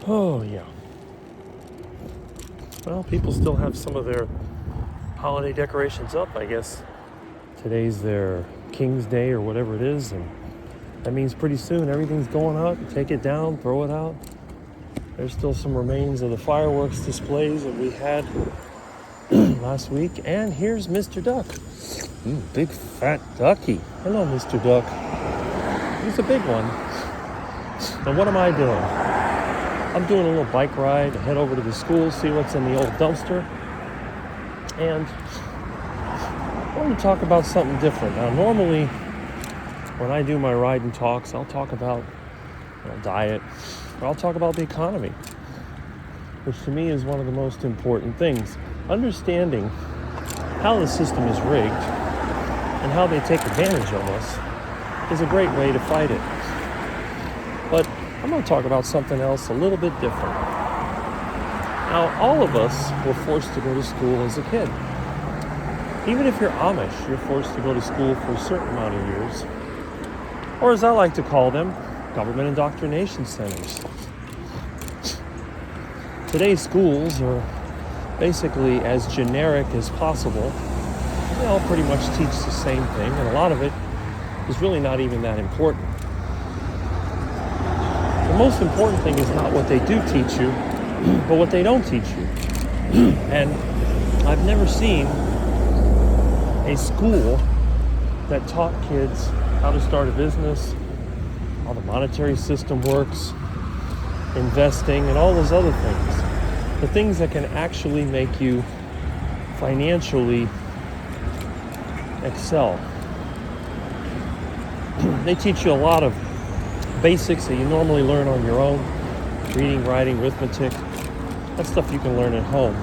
Oh, yeah. Well, people still have some of their holiday decorations up, I guess. Today's their King's Day or whatever it is, and that means pretty soon everything's going up. Take it down, throw it out. There's still some remains of the fireworks displays that we had last week. And here's Mr. Duck. Big fat ducky. Hello, Mr. Duck. He's a big one. And what am I doing? I'm doing a little bike ride to head over to the school, see what's in the old dumpster. And I want to talk about something different. Now, normally, when I do my ride and talks, I'll talk about diet, or I'll talk about the economy, which to me is one of the most important things. Understanding how the system is rigged and how they take advantage of us is a great way to fight it. But I'm going to talk about something else a little bit different. Now, all of us were forced to go to school as a kid. Even if you're Amish, you're forced to go to school for a certain amount of years. Or as I like to call them, government indoctrination centers. Today's schools are basically as generic as possible. They all pretty much teach the same thing, and a lot of it is really not even that important. The most important thing is not what they do teach you, but what they don't teach you. And I've never seen a school that taught kids how to start a business, how the monetary system works, investing, and all those other things. The things that can actually make you financially excel. They teach you a lot of basics that you normally learn on your own. Reading, writing, arithmetic. That's stuff you can learn at home.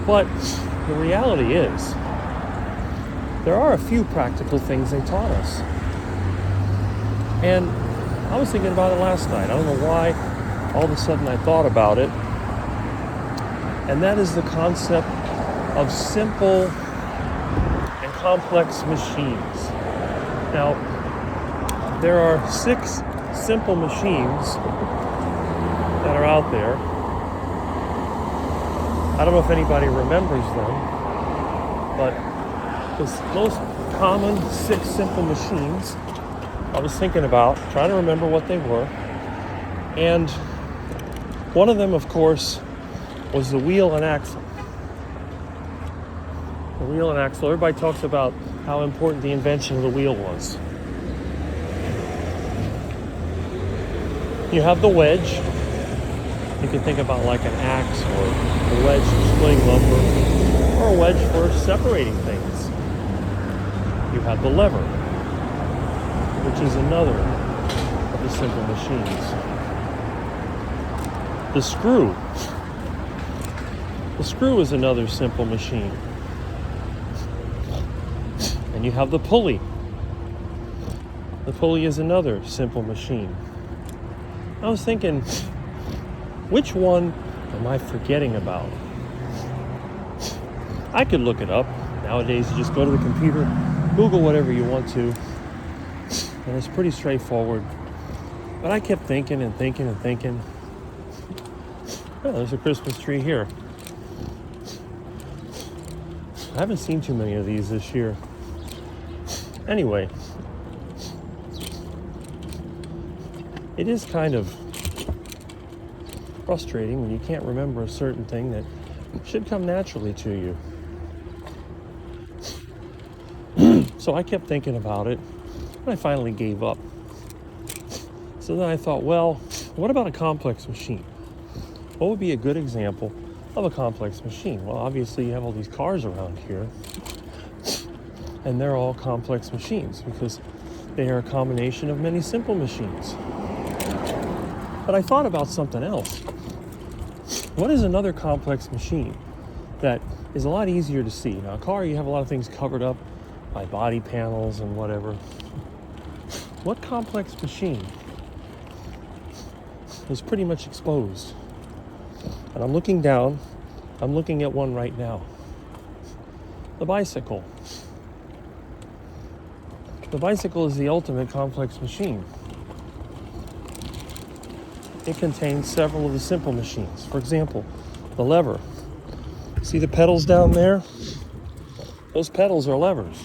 But the reality is, there are a few practical things they taught us. And I was thinking about it last night. I don't know why all of a sudden I thought about it. And that is the concept of simple and complex machines. Now, there are 6 simple machines that are out there. I don't know if anybody remembers them, but the most common 6 simple machines I was thinking about, trying to remember what they were. And one of them, of course, was the wheel and axle. The wheel and axle, everybody talks about how important the invention of the wheel was. You have the wedge. You can think about like an axe or a wedge for splitting lumber or a wedge for separating things. You have the lever, which is another of the simple machines. The screw. The screw is another simple machine. And you have the pulley. The pulley is another simple machine. I was thinking, which one am I forgetting about? I could look it up. Nowadays, you just go to the computer, Google whatever you want to, and it's pretty straightforward. But I kept thinking and thinking and thinking. Oh, there's a Christmas tree here. I haven't seen too many of these this year. Anyway, it is kind of frustrating when you can't remember a certain thing that should come naturally to you. So I kept thinking about it, and I finally gave up. So then I thought, well, what about a complex machine? What would be a good example of a complex machine? Well, obviously you have all these cars around here, and they're all complex machines because they are a combination of many simple machines. But I thought about something else. What is another complex machine that is a lot easier to see? Now, a car, you have a lot of things covered up by body panels and whatever. What complex machine is pretty much exposed? And I'm looking down. I'm looking at one right now. The bicycle. The bicycle is the ultimate complex machine. it contains several of the simple machines. For example, the lever. See the pedals down there? Those pedals are levers,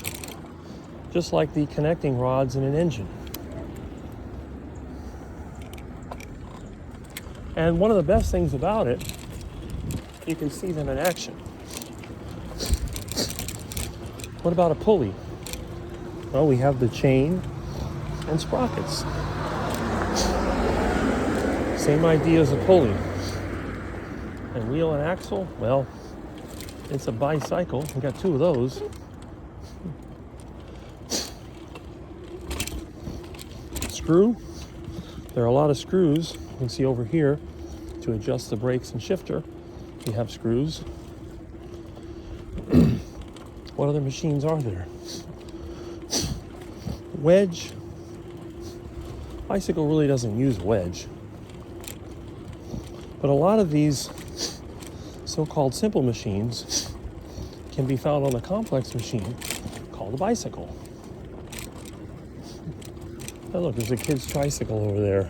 just like the connecting rods in an engine. And one of the best things about it, you can see them in action. What about a pulley? Well, we have the chain and sprockets. Same idea as a pulley. And wheel and axle, well, it's a bicycle. We got two of those. Screw. There are a lot of screws. You can see over here to adjust the brakes and shifter. You have screws. What other machines are there? Wedge. Bicycle really doesn't use wedge. But a lot of these so-called simple machines can be found on a complex machine called a bicycle. Oh, look, there's a kid's tricycle over there.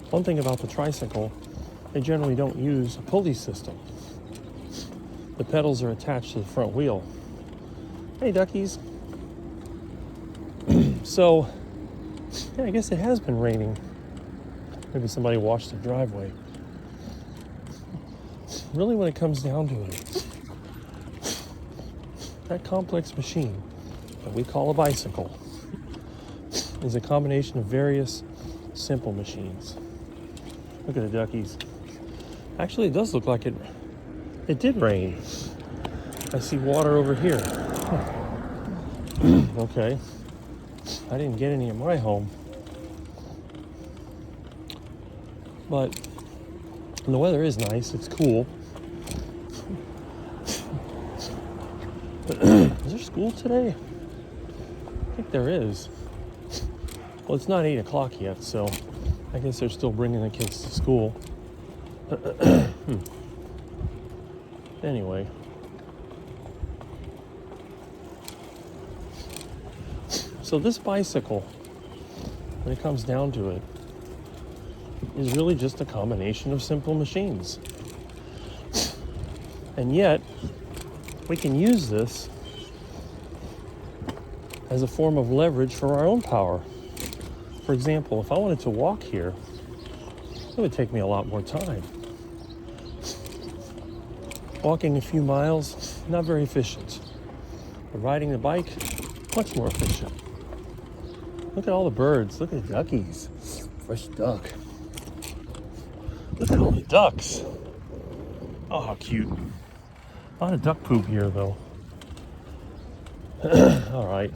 One thing about the tricycle, they generally don't use a pulley system. The pedals are attached to the front wheel. Hey, duckies. So, yeah, I guess it has been raining. Maybe somebody washed their driveway. Really, when it comes down to it, that complex machine that we call a bicycle is a combination of various simple machines. Look at the duckies. Actually, it does look like it did rain. I see water over here. Okay. I didn't get any in my home. But the weather is nice. It's cool. Is there school today? I think there is. Well, it's not 8 o'clock yet, so I guess they're still bringing the kids to school. Anyway. So this bicycle, when it comes down to it, is really just a combination of simple machines. And yet, we can use this as a form of leverage for our own power. For example, if I wanted to walk here, it would take me a lot more time. Walking a few miles, not very efficient. But riding the bike, much more efficient. Look at all the birds. Look at the duckies. Fresh duck. Look at all the ducks. Oh, how cute. A lot of duck poop here, though. All right.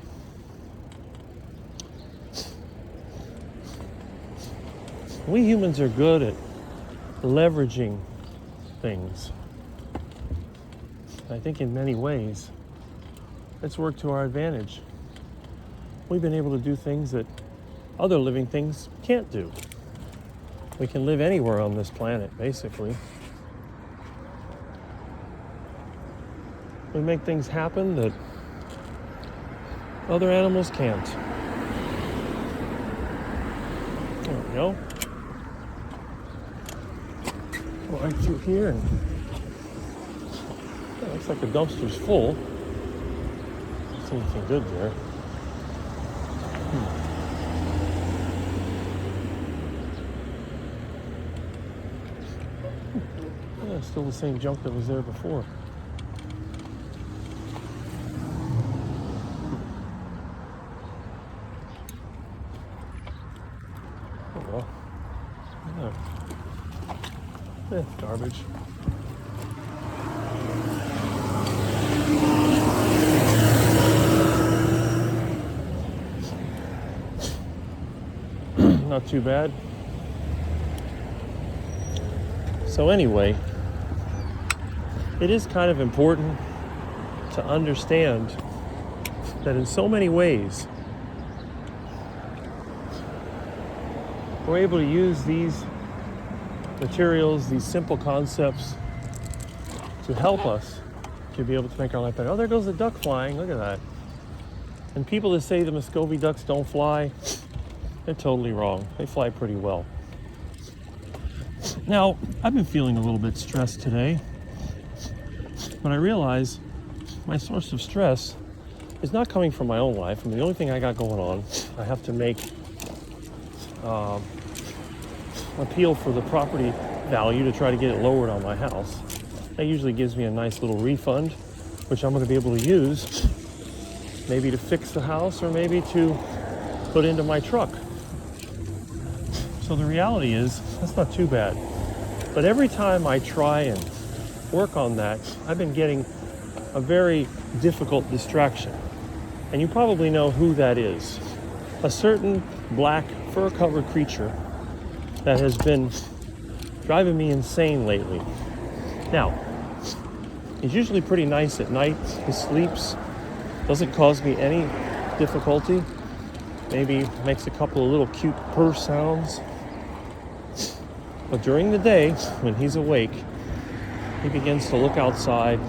We humans are good at leveraging things. I think in many ways, it's worked to our advantage. We've been able to do things that other living things can't do. We can live anywhere on this planet, basically. We make things happen that other animals can't. There we go. Right through here, and it looks like the dumpster's full. Don't see anything good there. Yeah, still the same junk that was there before. Oh well. Yeah, garbage. Not too bad. So anyway, it is kind of important to understand that in so many ways, we're able to use these materials, these simple concepts to help us to be able to make our life better. Oh, there goes the duck flying. Look at that. And people that say the Muscovy ducks don't fly, They're totally wrong. They fly pretty well. Now, I've been feeling a little bit stressed today, but I realize my source of stress is not coming from my own life. I mean, the only thing I got going on, I have to make appeal for the property value to try to get it lowered on my house. That usually gives me a nice little refund, which I'm going to be able to use maybe to fix the house or maybe to put into my truck. So the reality is, that's not too bad. But every time I try and work on that, I've been getting a very difficult distraction. And you probably know who that is. A certain black fur-covered creature that has been driving me insane lately. Now, he's usually pretty nice at night. He sleeps, doesn't cause me any difficulty. Maybe makes a couple of little cute purr sounds. But during the day, when he's awake, he begins to look outside,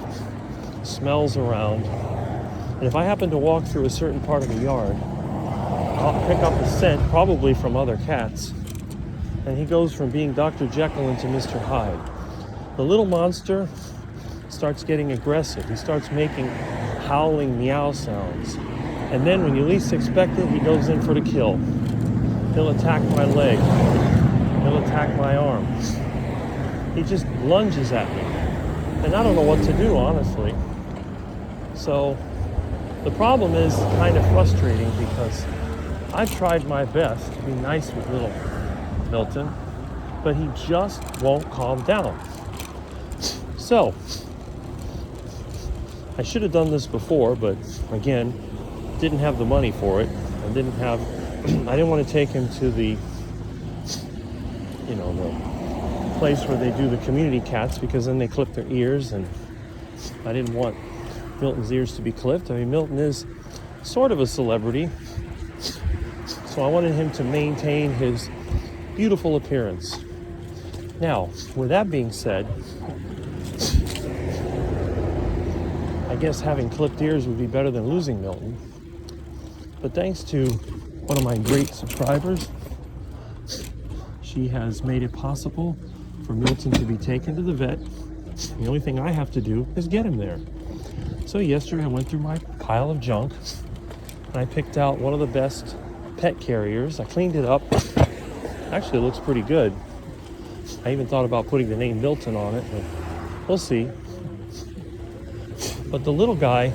smells around, and if I happen to walk through a certain part of the yard, I'll pick up a scent, probably from other cats, and he goes from being Dr. Jekyll into Mr. Hyde. The little monster starts getting aggressive. He starts making howling meow sounds. And then when you least expect it, he goes in for the kill. He'll attack my leg. He'll attack my arm. He just lunges at me. And I don't know what to do, honestly. So the problem is kind of frustrating because I've tried my best to be nice with little Milton, but he just won't calm down. So I should have done this before, but again, didn't have the money for it. I didn't want to take him to the place where they do the community cats, because then they clip their ears, and I didn't want Milton's ears to be clipped. I mean, Milton is sort of a celebrity, so I wanted him to maintain his beautiful appearance. Now, with that being said, I guess having clipped ears would be better than losing Milton. But thanks to one of my great subscribers, she has made it possible for Milton to be taken to the vet. The only thing I have to do is get him there. So yesterday I went through my pile of junk and I picked out one of the best pet carriers. I cleaned it up. Actually, it looks pretty good. I even thought about putting the name Milton on it, but we'll see. But the little guy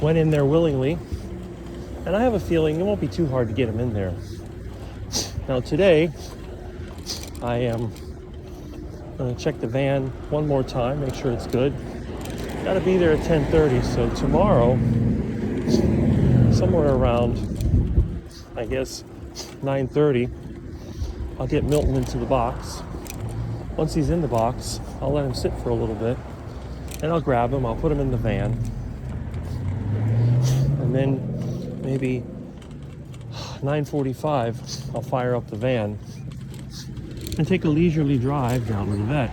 went in there willingly, and I have a feeling it won't be too hard to get him in there. Now today, I am going to check the van one more time, make sure it's good. Got to be there at 10:30, so tomorrow, somewhere around, I guess, 9:30, I'll get Milton into the box. Once he's in the box, I'll let him sit for a little bit, and I'll grab him, I'll put him in the van, and then maybe 9:45, I'll fire up the van and take a leisurely drive down to the vet,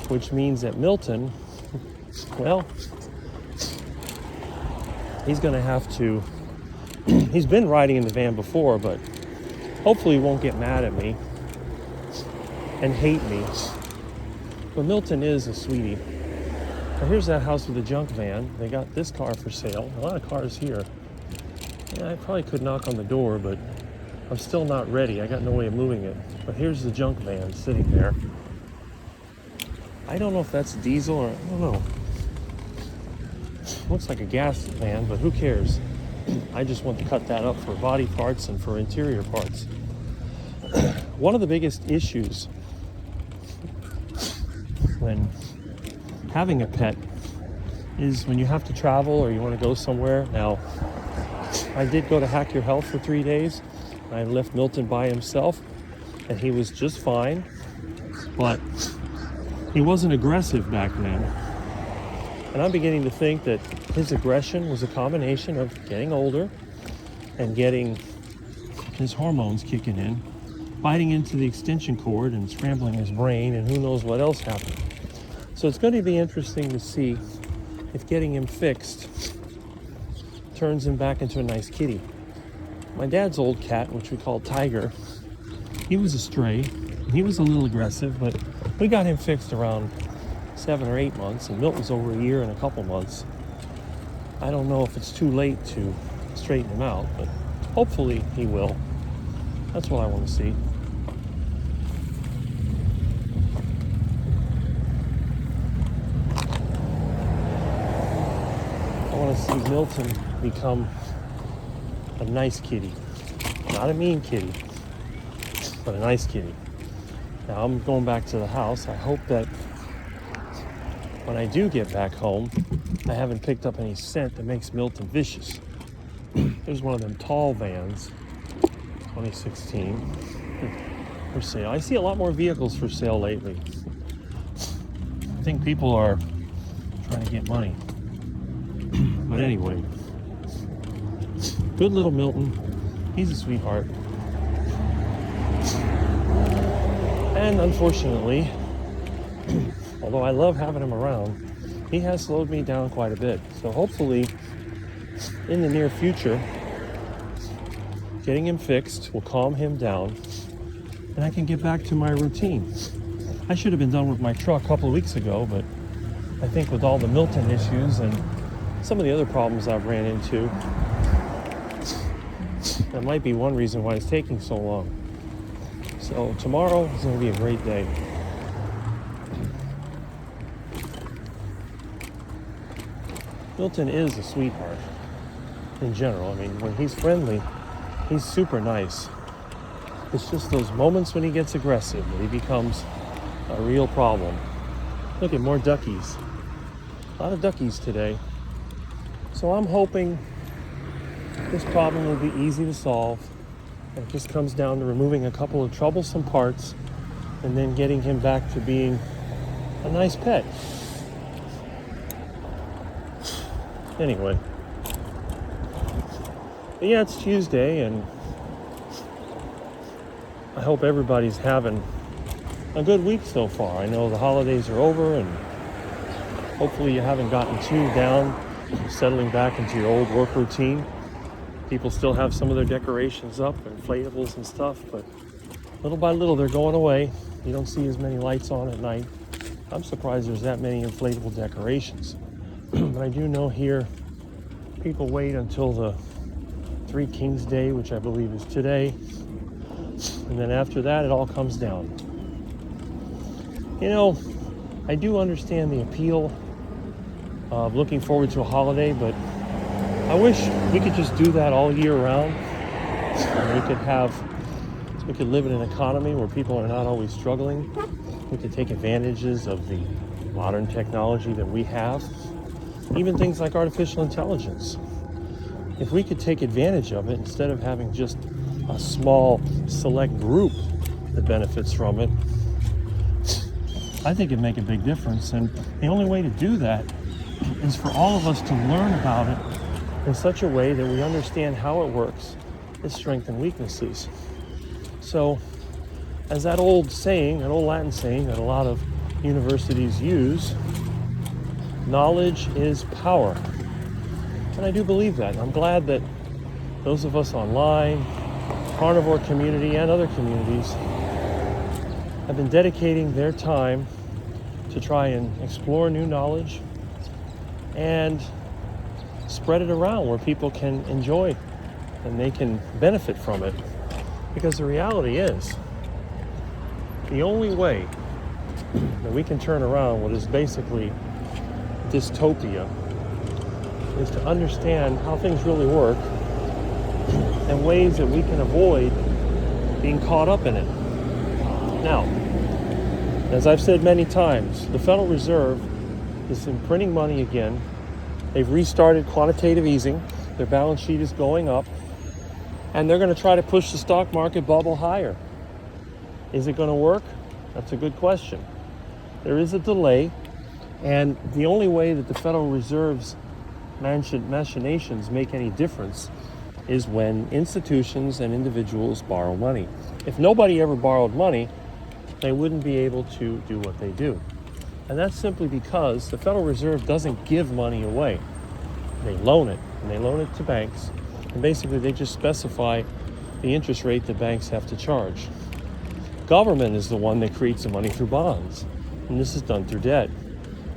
which means that Milton, well, he's going to have to, he's been riding in the van before, but hopefully he won't get mad at me and hate me. But Milton is a sweetie. Now here's that house with the junk van. They got this car for sale. A lot of cars here. Yeah, I probably could knock on the door, but I'm still not ready. I got no way of moving it. But here's the junk van sitting there. I don't know if that's diesel or, I don't know. Looks like a gas van, but who cares? I just want to cut that up for body parts and for interior parts. One of the biggest issues when having a pet is when you have to travel or you want to go somewhere. Now, I did go to Hack Your Health for 3 days. I left Milton by himself, and he was just fine, but he wasn't aggressive back then. And I'm beginning to think that his aggression was a combination of getting older and getting his hormones kicking in, biting into the extension cord and scrambling his brain, and who knows what else happened. So it's going to be interesting to see if getting him fixed turns him back into a nice kitty. My dad's old cat, which we call Tiger, he was a stray. He was a little aggressive, but we got him fixed around 7 or 8 months, and Milton's over a year and a couple months. I don't know if it's too late to straighten him out, but hopefully he will. That's what I want to see. I want to see Milton become a nice kitty. Not a mean kitty, but a nice kitty. Now I'm going back to the house. I hope that when I do get back home, I haven't picked up any scent that makes Milton vicious. There's one of them tall vans, 2016, for sale. I see a lot more vehicles for sale lately. I think people are trying to get money. But anyway, good little Milton. He's a sweetheart. And unfortunately, although I love having him around, he has slowed me down quite a bit. So hopefully, in the near future, getting him fixed will calm him down and I can get back to my routine. I should have been done with my truck a couple of weeks ago, but I think with all the Milton issues and some of the other problems I've ran into, that might be one reason why it's taking so long. So tomorrow is going to be a great day. Milton is a sweetheart in general. I mean, when he's friendly, he's super nice. It's just those moments when he gets aggressive that he becomes a real problem. Look at more duckies. A lot of duckies today. So I'm hoping this problem will be easy to solve. It just comes down to removing a couple of troublesome parts and then getting him back to being a nice pet. Anyway. But yeah, it's Tuesday, and I hope everybody's having a good week so far. I know the holidays are over, and hopefully you haven't gotten too down settling back into your old work routine. People still have some of their decorations up, inflatables and stuff, but little by little they're going away. You don't see as many lights on at night. I'm surprised there's that many inflatable decorations. But I do know here people wait until the Three Kings Day, which I believe is today, and then after that it all comes down. You know, I do understand the appeal of looking forward to a holiday, but I wish we could just do that all year round. We could live in an economy where people are not always struggling. We could take advantages of the modern technology that we have, even things like artificial intelligence. If we could take advantage of it instead of having just a small select group that benefits from it, I think it'd make a big difference. And the only way to do that is for all of us to learn about it in such a way that we understand how it works, its strengths and weaknesses. So, as that old saying, an old Latin saying that a lot of universities use, knowledge is power. And I do believe that. And I'm glad that those of us online, carnivore community and other communities, have been dedicating their time to try and explore new knowledge and spread it around where people can enjoy and they can benefit from it. Because the reality is, the only way that we can turn around what is basically dystopia is to understand how things really work and ways that we can avoid being caught up in it. Now, as I've said many times, the Federal Reserve is imprinting money again. They've restarted quantitative easing. Their balance sheet is going up. And they're going to try to push the stock market bubble higher. Is it going to work? That's a good question. There is a delay. And the only way that the Federal Reserve's machinations make any difference is when institutions and individuals borrow money. If nobody ever borrowed money, they wouldn't be able to do what they do. And that's simply because the Federal Reserve doesn't give money away. They loan it, and they loan it to banks. And basically, they just specify the interest rate the banks have to charge. Government is the one that creates the money through bonds, and this is done through debt.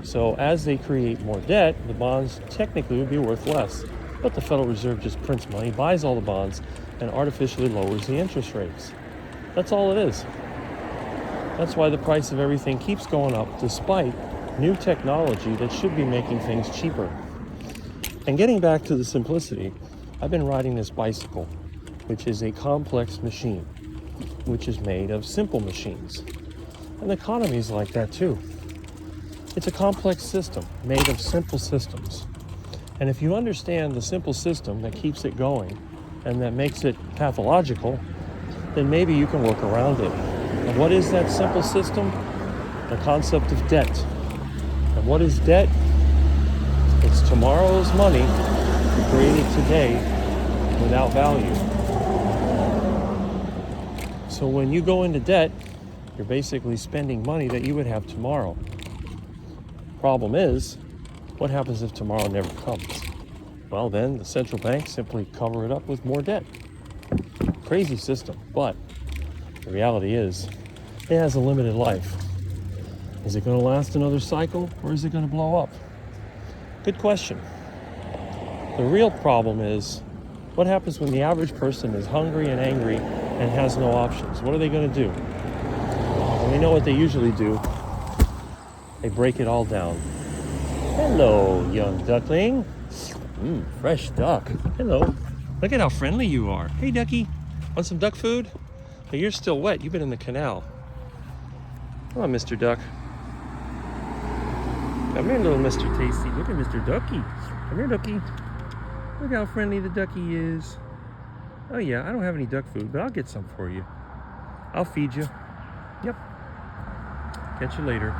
So as they create more debt, the bonds technically would be worth less. But the Federal Reserve just prints money, buys all the bonds, and artificially lowers the interest rates. That's all it is. That's why the price of everything keeps going up despite new technology that should be making things cheaper. And getting back to the simplicity, I've been riding this bicycle, which is a complex machine, which is made of simple machines. And the economy is like that too. It's a complex system made of simple systems. And if you understand the simple system that keeps it going and that makes it pathological, then maybe you can work around it. And what is that simple system? The concept of debt. And what is debt? It's tomorrow's money created today without value. So when you go into debt, you're basically spending money that you would have tomorrow. Problem is, what happens if tomorrow never comes? Well, then the central banks simply cover it up with more debt. Crazy system, but the reality is, it has a limited life. Is it going to last another cycle, or is it going to blow up? Good question. The real problem is, what happens when the average person is hungry and angry and has no options? What are they going to do? And we know what they usually do. They break it all down. Hello, young duckling. Fresh duck. Hello. Look at how friendly you are. Hey, ducky. Want some duck food? Oh, you're still wet. You've been in the canal. Come on, Mr. Duck. Come here, little Mr. Tasty. Look at Mr. Ducky. Come here, ducky. Look how friendly the ducky is. Oh, yeah, I don't have any duck food, but I'll get some for you. I'll feed you. Yep. Catch you later.